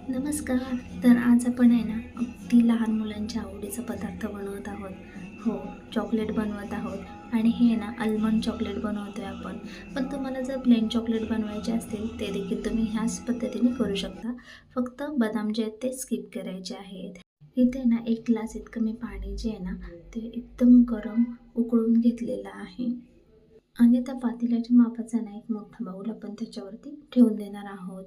नमस्कार. तर आज आपण आहे ना, अगदी लहान मुलांच्या आवडीचा पदार्थ बनवत आहोत. हो, चॉकलेट बनवत आहोत आणि हे आहे ना, आल्मंड चॉकलेट बनवतोय आपण. पण तुम्हाला जर प्लेन चॉकलेट बनवायचे असतील, ते देखील तुम्ही ह्याच पद्धतीने करू शकता. फक्त बदाम जे आहेत ते स्किप करायचे आहेत. इथे ना 1 ग्लास इतकं मी पाणी जे आहे ना, ते एकदम गरम उकळून घेतलेलं आहे आणि त्या पातेल्याच्या मापाचा ना, एक मोठा बाऊल आपण त्याच्यावरती ठेवून देणार आहोत.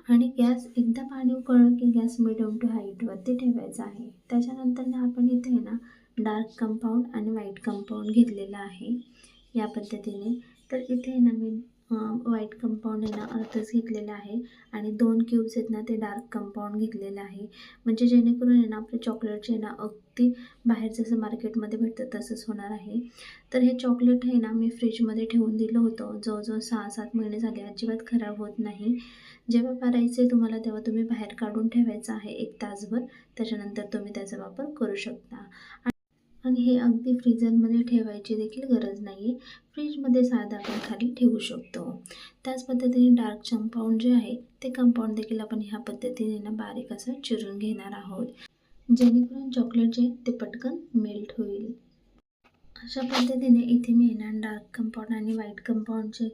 आणि गॅस एकदा पाणी उकळलं की गॅस मिडियम टू हाईटवरती ठेवायचा आहे. त्याच्यानंतर ना आपण इथे आहे ना डार्क कंपाऊंड आणि व्हाईट कंपाऊंड घेतलेलं आहे या पद्धतीने. तर इथे आहे ना मी व्हाईट कंपाऊंड आहे ना अर्धच घेतलेलं आहे आणि 2 क्यूब्स आहेत ना ते डार्क कंपाऊंड घेतलेलं आहे. म्हणजे जेणेकरून आहे ना आपले चॉकलेटचे ना अगदी बाहेर जसं मार्केटमध्ये भेटतं तसंच होणार आहे. तर हे चॉकलेट आहे ना मी फ्रीजमध्ये ठेवून दिलं होतं. जवळजवळ 6-7 महिने झाले, अजिबात खराब होत नाही. जेव्हा करायचे तुम्हाला तेव्हा तुम्ही बाहेर काढून ठेवायचं आहे 1 तासभर. त्याच्यानंतर तुम्ही त्याचा वापर करू शकता. आणि हे अगदी फ्रीझरमध्ये ठेवायची देखील गरज नाही आहे. फ्रीजमध्ये साधं आपण खाली ठेवू शकतो. त्याच पद्धतीने डार्क कंपाऊंड जे आहे ते कंपाऊंड देखील आपण ह्या पद्धतीने ना बारीक असं चिरून घेणार आहोत. जेणेकरून चॉकलेट जे आहे ते पटकन मेल्ट होईल. अशा पद्धतीने इथे मी आहे ना डार्क कंपाऊंड आणि व्हाईट कंपाऊंडचे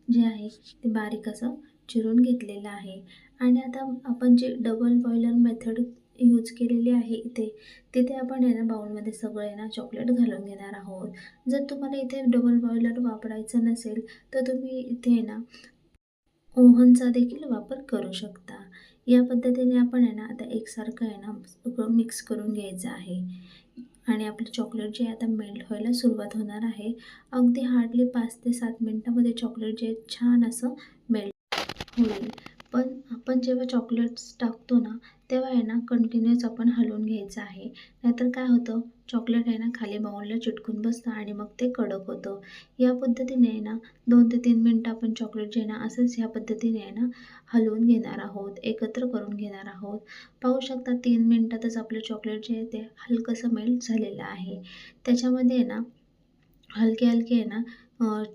जे आहे ते बारीक असं चिरून घेतलेलं आहे. आणि आता आपण जे डबल बॉयलर मेथड यूज केलेली आहे इथे, तिथे आपण आहे ना बाउलमध्ये सगळं आहे ना चॉकलेट घालून घेणार आहोत. जर तुम्हाला इथे डबल बॉयलर वापरायचं नसेल तर तुम्ही इथे आहे ना ओव्हनचा देखील वापर करू शकता. या पद्धतीने आपण आहे ना आता एकसारखं आहे ना सगळं मिक्स करून घ्यायचं आहे आणि आपलं चॉकलेट जे आहे आता मेल्ट व्हायला सुरुवात होणार आहे. अगदी हार्डली 5 ते 7 मिनिटामध्ये चॉकलेट जे आहे छान असं मेल्ट होईल. पण आपण जेव्हा चॉकलेट्स टाकतो ना, तेव्हा आहे ना कंटिन्यूअस आपण हलवून घ्यायचं आहे. नाहीतर काय होतं, चॉकलेट आहे ना खाली बाउलला चिटकून बसतं आणि मग ते कडक होतं. या पद्धतीने आहे ना 2 ते 3 मिनिटं आपण चॉकलेट जे आहे ना असंच ह्या पद्धतीने आहे ना हलवून घेणार आहोत, एकत्र करून घेणार आहोत. पाहू शकता 3 मिनिटातच आपलं चॉकलेट जे आहे ते हलकंसं मेल्ट झालेलं आहे. त्याच्यामध्ये आहे ना हलके-हलके आहे ना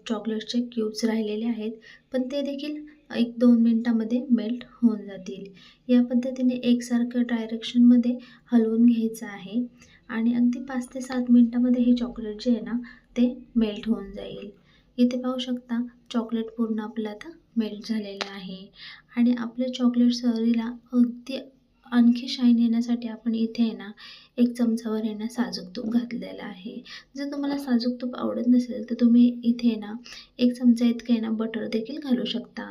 चॉकलेटचे क्यूब्स राहिलेले आहेत, पण ते देखील 1-2 मिनिटामध्ये मेल्ट होऊन जातील. या पद्धतीने एकसारखं डायरेक्शनमध्ये हलवून घ्यायचं आहे आणि अगदी 5 ते 7 मिनिटामध्ये हे चॉकलेट जे आहे ना, ते मेल्ट होऊन जाईल. इथे पाहू शकता चॉकलेट पूर्ण आपलं आता मेल्ट झालेलं आहे आणि आपल्या चॉकलेट सरीला अगदी आणखी शाईन येण्यासाठी आपण इथे आहे ना, 1 चमचाभर आहे ना साजूक तूप घातलेलं आहे. जर तुम्हाला साजूक तूप आवडत नसेल तर तुम्ही इथे ना 1 चमचा इतकं आहे ना बटर देखील घालू शकता.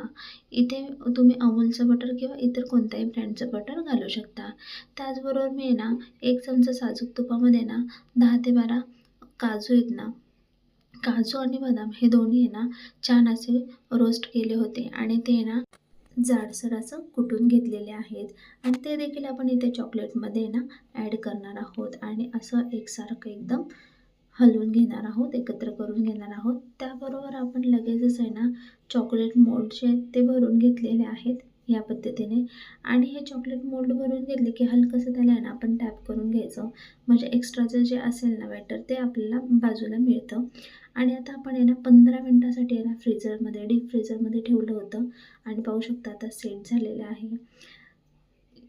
इथे तुम्ही अमूलचं बटर किंवा इतर कोणत्याही ब्रँडचं बटर घालू शकता. त्याचबरोबर मी आहे ना 1 चमचा साजूक तुपामध्ये ना 10 ते 12 काजू आहेत ना, काजू आणि बदाम हे दोन्ही आहे ना छान असे रोस्ट केले होते आणि ते आहे ना जाडसर असं कुटून घेतलेले आहेत आणि ते देखील आपण इथे चॉकलेटमध्ये ना ॲड करणार आहोत आणि असं एकसारखं एकदम हलवून घेणार आहोत, एकत्र करून घेणार आहोत. त्याबरोबर आपण लगेचच आहे ना चॉकलेट मोल्ड जे आहेत ते भरून घेतलेले आहेत या पद्धतीने आणि हे चॉकलेट मोल्ड भरून घेतले की हलकंसं त्याला आहे ना आपण टॅप करून घ्यायचं. म्हणजे एक्स्ट्राचं जे असेल ना बॅटर ते आपल्याला बाजूला मिळतं. आणि आता आपण आहे ना 15 मिनिटासाठी आहे ना फ्रीझरमध्ये डीप फ्रीझरमध्ये ठेवलं होतं आणि पाहू शकता आता सेट झालेलं आहे.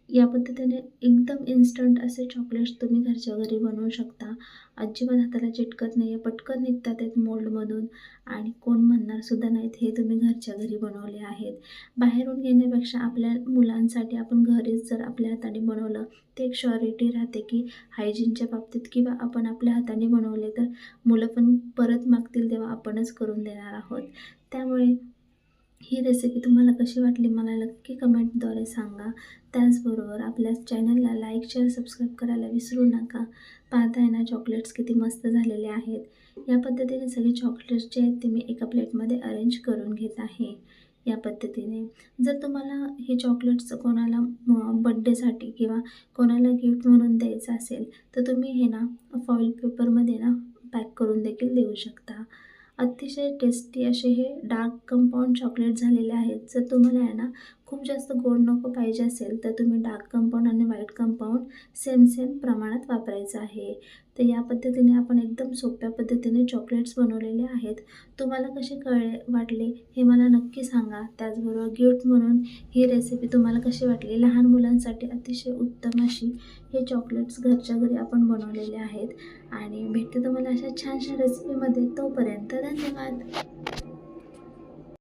या पद्धतीने एकदम इन्स्टंट असे चॉकलेट्स तुम्ही घरच्या घरी बनवू शकता. अजिबात हाताला चिटकत नाही आहे, पटकन निघतात आहेत मोल्डमधून आणि कोण म्हणणार सुद्धा नाहीत हे तुम्ही घरच्या घरी बनवले आहेत. बाहेरून घेण्यापेक्षा आपल्या मुलांसाठी आपण घरीच जर आपल्या हाताने बनवलं, ते एक श्युरिटी राहते की हायजीनच्या बाबतीत किंवा आपण आपल्या हाताने बनवले तर मुलं पण परत मागतील तेव्हा आपणच करून देणार आहोत. त्यामुळे ही रेसिपी तुम्हाला कशी वाटली मला नक्की कमेंटद्वारे सांगा. त्याचबरोबर आपल्या चॅनलला लाईक, शेअर, सबस्क्राईब करायला विसरू नका. पाहताय ना चॉकलेट्स किती मस्त झालेले आहेत. या पद्धतीने सगळे चॉकलेट्स जे आहेत ते मी एका प्लेटमध्ये अरेंज करून घेत आहे. या पद्धतीने जर तुम्हाला हे चॉकलेट्स कोणाला बड्डेसाठी किंवा कोणाला गिफ्ट म्हणून द्यायचं असेल तर तुम्ही हे ना फॉइल पेपरमध्ये ना पॅक करून देखील देऊ शकता. अतिशय टेस्टी असे हे डार्क कंपाऊंड चॉकलेट झालेले आहेत. जर तुम्हाला आहे ना खूप जास्त गोड नको पाहिजे असेल तर तुम्ही डार्क कंपाऊंड आणि व्हाईट कंपाऊंड सेम प्रमाणात वापरायचं आहे. तर या पद्धतीने आपण एकदम सोप्या पद्धतीने चॉकलेट्स बनवलेले आहेत. तुम्हाला कसे वाटले हे मला नक्की सांगा. त्याचबरोबर गिफ्ट म्हणून ही रेसिपी तुम्हाला कशी वाटली? लहान मुलांसाठी अतिशय उत्तम अशी हे चॉकलेट्स घरच्या घरी आपण बनवलेले आहेत आणि भेटते तुम्हाला अशा छानशा रेसिपीमध्ये. तोपर्यंत धन्यवाद.